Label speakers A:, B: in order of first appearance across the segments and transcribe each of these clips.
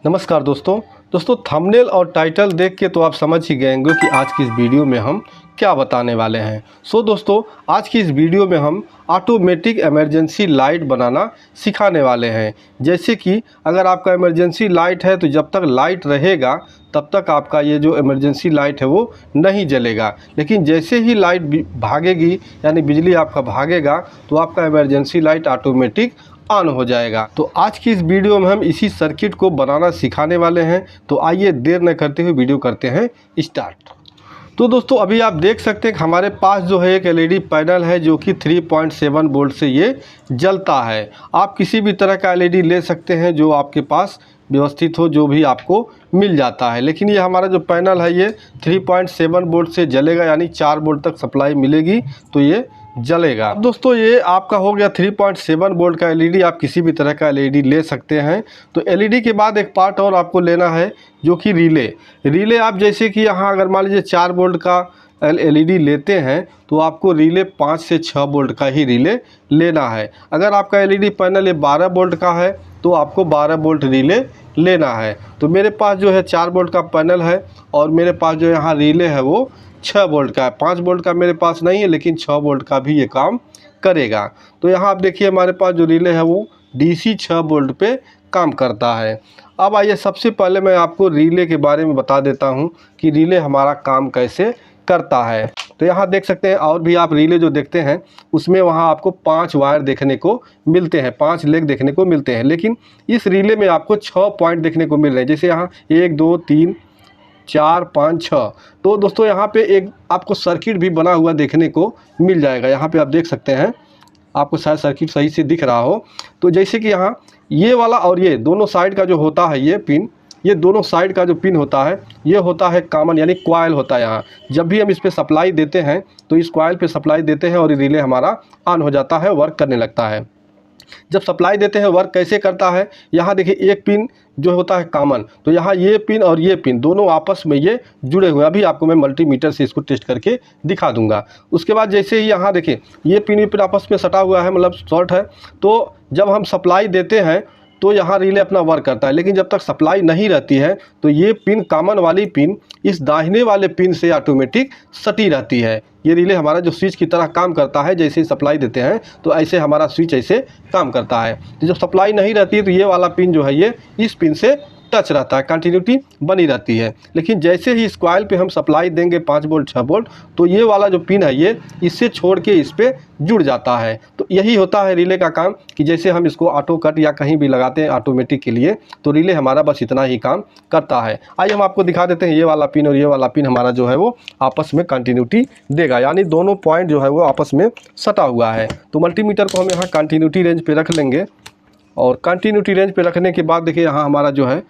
A: नमस्कार दोस्तों थंबनेल और टाइटल देख के तो आप समझ ही गए होंगे कि आज की इस वीडियो में हम क्या बताने वाले हैं। दोस्तों आज की इस वीडियो में हम ऑटोमेटिक इमरजेंसी लाइट बनाना सिखाने वाले हैं। जैसे कि अगर आपका इमरजेंसी लाइट है तो जब तक लाइट रहेगा तब तक आपका ये जो इमरजेंसी लाइट है वो नहीं जलेगा, लेकिन जैसे ही लाइट भागेगी यानी बिजली आपका भागेगा तो आपका इमरजेंसी लाइट ऑटोमेटिक ऑन हो जाएगा। तो आज की इस वीडियो में हम इसी सर्किट को बनाना सिखाने वाले हैं। तो आइए देर न करते हुए वीडियो करते हैं स्टार्ट। तो दोस्तों अभी आप देख सकते हैं कि हमारे पास जो है एक एलईडी पैनल है जो कि 3.7 वोल्ट से ये जलता है। आप किसी भी तरह का एलईडी ले सकते हैं जो आपके पास व्यवस्थित हो, जो भी आपको मिल जाता है, लेकिन ये हमारा जो पैनल है ये 3.7 वोल्ट से जलेगा, यानी 4 वोल्ट तक सप्लाई मिलेगी तो ये जलेगा। अब दोस्तों ये आपका हो गया 3.7 वोल्ट का एलईडी। आप किसी भी तरह का एलईडी ले सकते हैं। तो एलईडी के बाद एक पार्ट और आपको लेना है जो कि रिले आप जैसे कि यहाँ अगर मान लीजिए 4 वोल्ट का एलईडी लेते हैं तो आपको रिले 5 से 6 वोल्ट का ही रिले लेना है। अगर आपका एलईडी पैनल ये 12 वोल्ट का है तो आपको 12 वोल्ट रिले लेना है। तो मेरे पास जो है 4 वोल्ट का पैनल है और मेरे पास जो यहाँ रिले है वो 6 वोल्ट का है। 5 वोल्ट का मेरे पास नहीं है, लेकिन 6 वोल्ट का भी ये काम करेगा। तो यहाँ आप देखिए हमारे पास जो रिले है वो डीसी 6 वोल्ट पे काम करता है। अब आइए सबसे पहले मैं आपको रिले के बारे में बता देता हूँ कि रिले हमारा काम कैसे करता है। तो यहाँ देख सकते हैं, और भी आप रिले जो देखते हैं उसमें वहाँ आपको 5 वायर देखने को मिलते हैं, 5 लेग देखने को मिलते हैं, लेकिन इस रिले में आपको 6 पॉइंट देखने को मिल रहे हैं। जैसे यहाँ 1 2 3 4 5 6। तो दोस्तों यहाँ पे एक आपको सर्किट भी बना हुआ देखने को मिल जाएगा। यहाँ पे आप देख सकते हैं, आपको शायद सर्किट सही से दिख रहा हो। तो जैसे कि यहाँ ये वाला और ये दोनों साइड का जो होता है ये पिन, ये दोनों साइड का जो पिन होता है ये होता है कॉमन, यानी कॉइल होता है। यहाँ जब भी हम इस पर सप्लाई देते हैं तो इस कॉइल पे सप्लाई देते हैं और रिले हमारा ऑन हो जाता है, वर्क करने लगता है। जब सप्लाई देते हैं वर्क कैसे करता है, यहाँ देखिए एक पिन जो होता है कॉमन, तो यहाँ ये पिन और ये पिन दोनों आपस में ये जुड़े हुए हैं। अभी आपको मैं मल्टीमीटर से इसको टेस्ट करके दिखा दूंगा। उसके बाद जैसे ही यहाँ देखिए ये पिन आपस में सटा हुआ है, मतलब शॉर्ट है, तो जब हम सप्लाई देते हैं तो यहाँ रिले अपना वर्क करता है। लेकिन जब तक सप्लाई नहीं रहती है तो ये पिन कॉमन वाली पिन इस दाहिने वाले पिन से ऑटोमेटिक सटी रहती है। ये रिले हमारा जो स्विच की तरह काम करता है, जैसे ही सप्लाई देते हैं तो ऐसे हमारा स्विच ऐसे काम करता है। तो जब सप्लाई नहीं रहती है तो ये वाला पिन जो है ये इस पिन से टच रहता है, कंटिन्यूटी बनी रहती है। लेकिन जैसे ही इस कॉइल पे हम सप्लाई देंगे 5 वोल्ट 6 वोल्ट तो ये वाला जो पिन है ये इससे छोड़ के इस पे जुड़ जाता है। तो यही होता है रिले का काम कि जैसे हम इसको ऑटो कट या कहीं भी लगाते हैं ऑटोमेटिक के लिए, तो रिले हमारा बस इतना ही काम करता है। आइए हम आपको दिखा देते हैं, ये वाला पिन और ये वाला पिन हमारा जो है वो आपस में कंटिन्यूटी देगा, यानी दोनों पॉइंट जो है वो आपस में सटा हुआ है। तो मल्टीमीटर को हम यहाँ कंटिन्यूटी रेंज पे रख लेंगे और कंटिन्यूटी रेंज पे रखने के बाद देखिए यहाँ हमारा जो है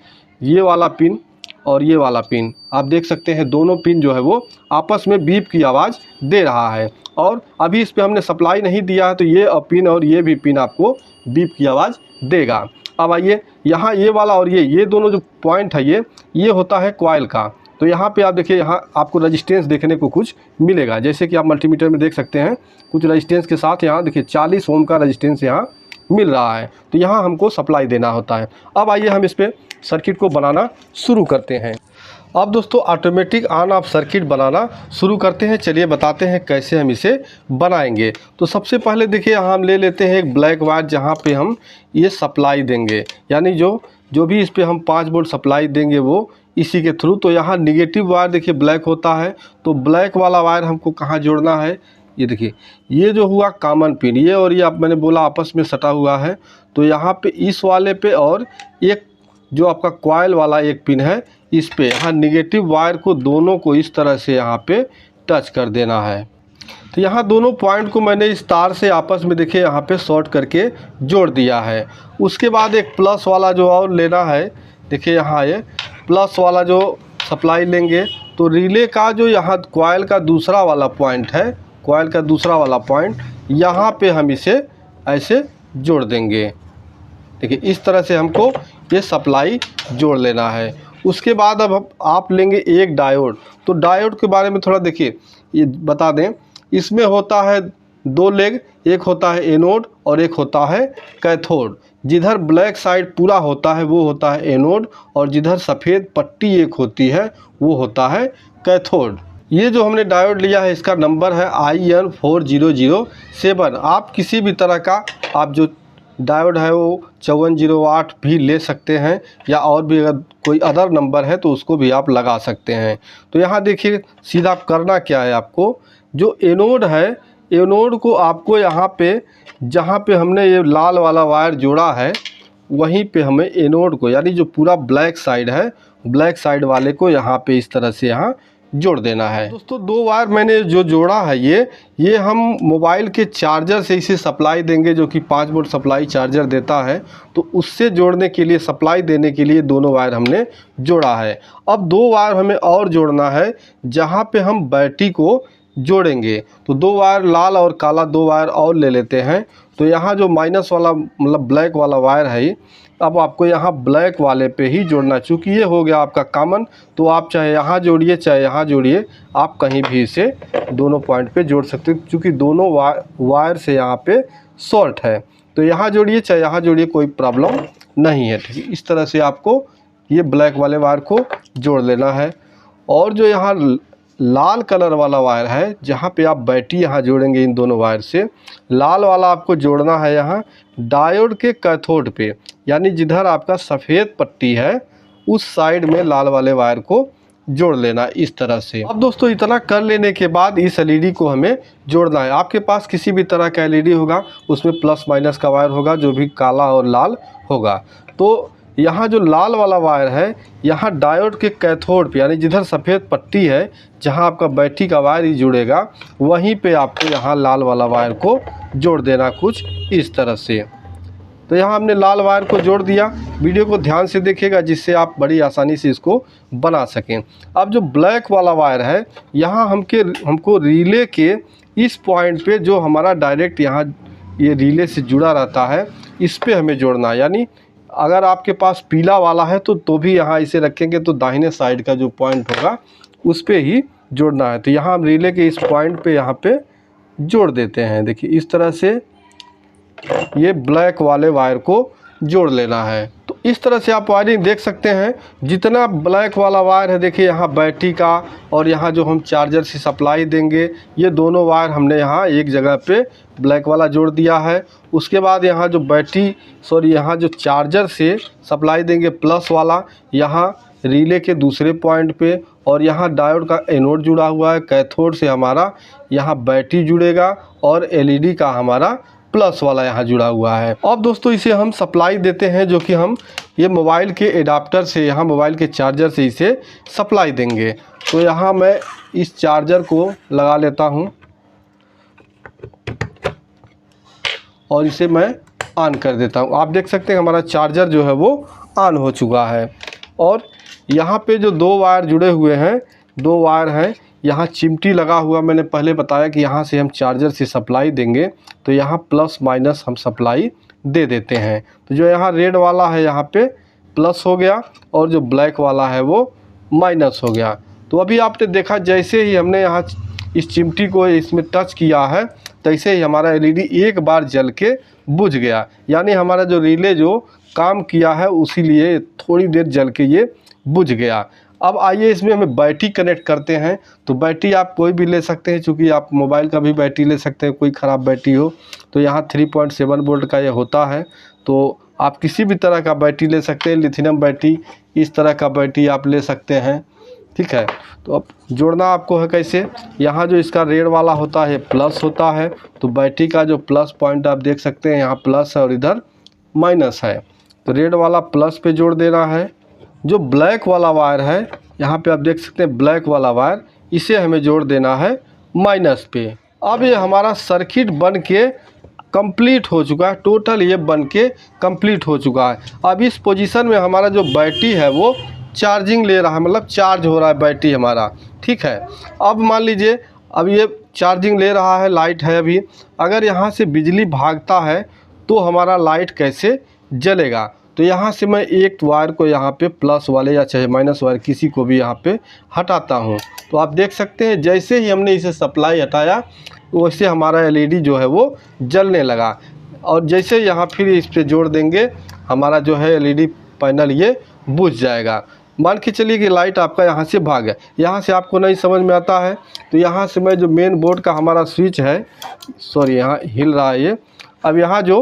A: ये वाला पिन और ये वाला पिन आप देख सकते हैं, दोनों पिन जो है वो आपस में बीप की आवाज़ दे रहा है। और अभी इस पे हमने सप्लाई नहीं दिया है तो ये पिन और ये भी पिन आपको बीप की आवाज़ देगा। अब आइए यहाँ ये वाला और ये दोनों जो पॉइंट है ये होता है कॉइल का। तो यहाँ पे आप देखिए, यहाँ आपको रजिस्टेंस देखने को कुछ मिलेगा, जैसे कि आप मल्टीमीटर में देख सकते हैं कुछ रजिस्टेंस के साथ यहाँ देखिए 40 ओम का रजिस्टेंस यहाँ मिल रहा है। तो यहाँ हमको सप्लाई देना होता है। अब आइए हम इस पे सर्किट को बनाना शुरू करते हैं। अब दोस्तों ऑटोमेटिक ऑन ऑफ सर्किट बनाना शुरू करते हैं। चलिए बताते हैं कैसे हम इसे बनाएंगे। तो सबसे पहले देखिए यहाँ हम ले लेते हैं एक ब्लैक वायर, जहाँ पे हम ये सप्लाई देंगे, यानी जो भी इस पे हम 5 वोल्ट सप्लाई देंगे वो इसी के थ्रू। तो यहाँ निगेटिव वायर देखिए ब्लैक होता है, तो ब्लैक वाला वायर हमको कहाँ जोड़ना है, ये देखिए ये जो हुआ कॉमन पिन, ये और ये मैंने बोला आपस में सटा हुआ है। तो यहाँ पे इस वाले पे और एक जो आपका कॉइल वाला एक पिन है इस पे यहाँ निगेटिव वायर को दोनों को इस तरह से यहाँ पे टच कर देना है। तो यहाँ दोनों पॉइंट को मैंने इस तार से आपस में देखिए यहाँ पे शॉर्ट करके जोड़ दिया है। उसके बाद एक प्लस वाला जो और लेना है, देखिए यहाँ ये प्लस वाला जो सप्लाई लेंगे तो रिले का जो यहाँ कॉइल का दूसरा वाला पॉइंट है, कॉइल का दूसरा वाला पॉइंट यहाँ पे हम इसे ऐसे जोड़ देंगे। देखिए इस तरह से हमको ये सप्लाई जोड़ लेना है। उसके बाद अब आप लेंगे एक डायोड। तो डायोड के बारे में थोड़ा देखिए, ये बता दें, इसमें होता है दो लेग, एक होता है एनोड और एक होता है कैथोड। जिधर ब्लैक साइड पूरा होता है वो होता है एनोड, और जिधर सफ़ेद पट्टी एक होती है वो होता है कैथोड। ये जो हमने डायोड लिया है इसका नंबर है IN4007। आप किसी भी तरह का आप जो डायोड है वो 5408 भी ले सकते हैं, या और भी अगर कोई अदर नंबर है तो उसको भी आप लगा सकते हैं। तो यहाँ देखिए सीधा करना क्या है, आपको जो एनोड है, एनोड को आपको यहाँ पे जहाँ पे हमने ये लाल वाला वायर जोड़ा है वहीं पे हमें एनोड को, यानी जो पूरा ब्लैक साइड है, ब्लैक साइड वाले को यहाँ पे इस तरह से यहाँ जोड़ देना है। दोस्तों दो वायर मैंने जो जोड़ा है ये हम मोबाइल के चार्जर से इसे सप्लाई देंगे, जो कि 5 वोल्ट सप्लाई चार्जर देता है, तो उससे जोड़ने के लिए, सप्लाई देने के लिए दोनों वायर हमने जोड़ा है। अब दो वायर हमें और जोड़ना है जहाँ पे हम बैटरी को जोड़ेंगे। तो दो वायर लाल और काला दो वायर और ले लेते हैं। तो यहाँ जो माइनस वाला मतलब ब्लैक वाला वायर है, अब आपको यहाँ ब्लैक वाले पे ही जोड़ना है। चूँकि ये हो गया आपका कॉमन, तो आप चाहे यहाँ जोड़िए चाहे यहाँ जोड़िए, आप कहीं भी इसे दोनों पॉइंट पे जोड़ सकते हैं, क्योंकि दोनों वायर से यहाँ पे शॉर्ट है। तो यहाँ जोड़िए चाहे यहाँ जोड़िए, कोई प्रॉब्लम नहीं है। ठीक है, इस तरह से आपको ये ब्लैक वाले वायर को जोड़ लेना है। और जो यहाँ लाल कलर वाला वायर है, जहाँ पे आप बैटरी यहाँ जोड़ेंगे इन दोनों वायर से, लाल वाला आपको जोड़ना है यहाँ डायोड के कैथोड पे, यानी जिधर आपका सफ़ेद पट्टी है उस साइड में लाल वाले वायर को जोड़ लेना इस तरह से। अब दोस्तों इतना कर लेने के बाद इस एलईडी को हमें जोड़ना है। आपके पास किसी भी तरह का एलईडी होगा, उसमें प्लस माइनस का वायर होगा जो भी काला और लाल होगा। तो यहाँ जो लाल वाला वायर है, यहाँ डायोड के कैथोड पे, यानी जिधर सफ़ेद पट्टी है, जहाँ आपका बैटरी का वायर ही जुड़ेगा, वहीं पे आपको यहाँ लाल वाला वायर को जोड़ देना कुछ इस तरह से। तो यहाँ हमने लाल वायर को जोड़ दिया। वीडियो को ध्यान से देखिएगा जिससे आप बड़ी आसानी से इसको बना सकें। अब जो ब्लैक वाला वायर है, यहाँ हमको रिले के इस पॉइंट पे, जो हमारा डायरेक्ट यहाँ ये रिले से जुड़ा रहता है, इस पे हमें जोड़ना है। यानी अगर आपके पास पीला वाला है तो भी यहाँ इसे रखेंगे तो दाहिने साइड का जो पॉइंट होगा उस पे ही जोड़ना है। तो यहाँ हम रिले के इस पॉइंट पे यहाँ पे जोड़ देते हैं। देखिए इस तरह से ये ब्लैक वाले वायर को जोड़ लेना है। तो इस तरह से आप वायरिंग देख सकते हैं। जितना ब्लैक वाला वायर है, देखिए यहाँ बैटरी का और यहाँ जो हम चार्जर से सप्लाई देंगे, ये दोनों वायर हमने यहाँ एक जगह पे ब्लैक वाला जोड़ दिया है। उसके बाद यहाँ जो यहाँ जो चार्जर से सप्लाई देंगे प्लस वाला, यहाँ रिले के दूसरे पॉइंट पे, और यहाँ डायोड का एनोड जुड़ा हुआ है, कैथोड से हमारा यहाँ बैटरी जुड़ेगा, और एलईडी का हमारा प्लस वाला यहाँ जुड़ा हुआ है। अब दोस्तों इसे हम सप्लाई देते हैं, जो कि हम ये मोबाइल के एडाप्टर से, यहाँ मोबाइल के चार्जर से इसे सप्लाई देंगे। तो यहाँ मैं इस चार्जर को लगा लेता हूँ और इसे मैं ऑन कर देता हूँ। आप देख सकते हैं हमारा चार्जर जो है वो ऑन हो चुका है। और यहाँ पे जो दो वायर जुड़े हुए हैं, दो वायर हैं, यहाँ चिमटी लगा हुआ, मैंने पहले बताया कि यहाँ से हम चार्जर से सप्लाई देंगे, तो यहाँ प्लस माइनस हम सप्लाई दे देते हैं। तो जो यहाँ रेड वाला है यहाँ पे प्लस हो गया, और जो ब्लैक वाला है वो माइनस हो गया। तो अभी आपने देखा जैसे ही हमने यहाँ इस चिमटी को इसमें टच किया है, तैसे ही हमारा एलईडी एक बार जल के बुझ गया। यानी हमारा जो रिले जो काम किया है उसी लिए थोड़ी देर जल के ये बुझ गया। अब आइए इसमें हमें बैटरी कनेक्ट करते हैं। तो बैटरी आप कोई भी ले सकते हैं, चूँकि आप मोबाइल का भी बैटरी ले सकते हैं, कोई ख़राब बैटरी हो तो यहाँ 3.7 वोल्ट का ये होता है। तो आप किसी भी तरह का बैटरी ले सकते हैं, लिथियम बैटरी, इस तरह का बैटरी आप ले सकते हैं। ठीक है, तो अब जोड़ना आपको है कैसे, यहाँ जो इसका रेड वाला होता है प्लस होता है, तो बैटरी का जो प्लस पॉइंट आप देख सकते हैं, यहाँ प्लस है और इधर माइनस है। तो रेड वाला प्लस पे जोड़ देना है। जो ब्लैक वाला वायर है, यहाँ पे आप देख सकते हैं ब्लैक वाला वायर, इसे हमें जोड़ देना है माइनस पे। अब ये हमारा सर्किट बन के कंप्लीट हो चुका है, टोटल ये बन के कंप्लीट हो चुका है। अब इस पोजीशन में हमारा जो बैटरी है वो चार्जिंग ले रहा है, मतलब चार्ज हो रहा है बैटरी हमारा। ठीक है, अब मान लीजिए अब ये चार्जिंग ले रहा है, लाइट है अभी। अगर यहाँ से बिजली भागता है तो हमारा लाइट कैसे जलेगा, तो तो यहाँ से मैं एक वायर को यहाँ पे प्लस वाले या चाहे माइनस वायर किसी को भी यहाँ पे हटाता हूँ। तो आप देख सकते हैं जैसे ही हमने इसे सप्लाई हटाया वैसे हमारा एलईडी जो है वो जलने लगा, और जैसे यहाँ फिर इस पर जोड़ देंगे हमारा जो है एलईडी पैनल ये बुझ जाएगा। मान के चलिए कि लाइट आपका यहाँ से भाग गया, यहाँ से आपको नहीं समझ में आता है तो यहाँ से मैं जो मेन बोर्ड का हमारा स्विच है, सॉरी यहाँ हिल रहा है ये, अब यहाँ जो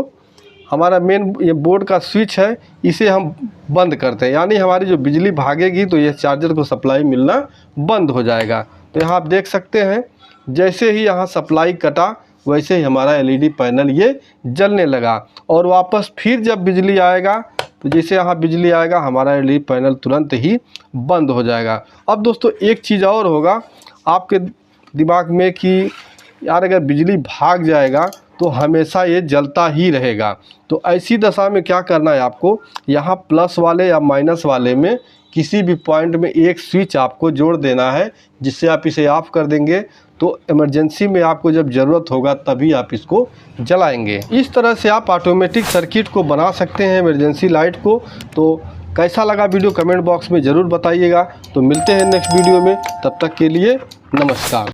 A: हमारा मेन ये बोर्ड का स्विच है इसे हम बंद करते हैं, यानी हमारी जो बिजली भागेगी तो ये चार्जर को सप्लाई मिलना बंद हो जाएगा। तो यहाँ आप देख सकते हैं जैसे ही यहाँ सप्लाई कटा वैसे ही हमारा एलईडी पैनल ये जलने लगा, और वापस फिर जब बिजली आएगा तो जैसे यहाँ बिजली आएगा हमारा एलईडी पैनल तुरंत ही बंद हो जाएगा। अब दोस्तों एक चीज़ और होगा आपके दिमाग में कि यार अगर बिजली भाग जाएगा तो हमेशा ये जलता ही रहेगा। तो ऐसी दशा में क्या करना है आपको, यहाँ प्लस वाले या माइनस वाले में किसी भी पॉइंट में एक स्विच आपको जोड़ देना है, जिससे आप इसे ऑफ़ कर देंगे तो इमरजेंसी में आपको जब ज़रूरत होगा तभी आप इसको जलाएंगे। इस तरह से आप ऑटोमेटिक सर्किट को बना सकते हैं इमरजेंसी लाइट को। तो कैसा लगा वीडियो कमेंट बॉक्स में ज़रूर बताइएगा। तो मिलते हैं नेक्स्ट वीडियो में, तब तक के लिए नमस्कार।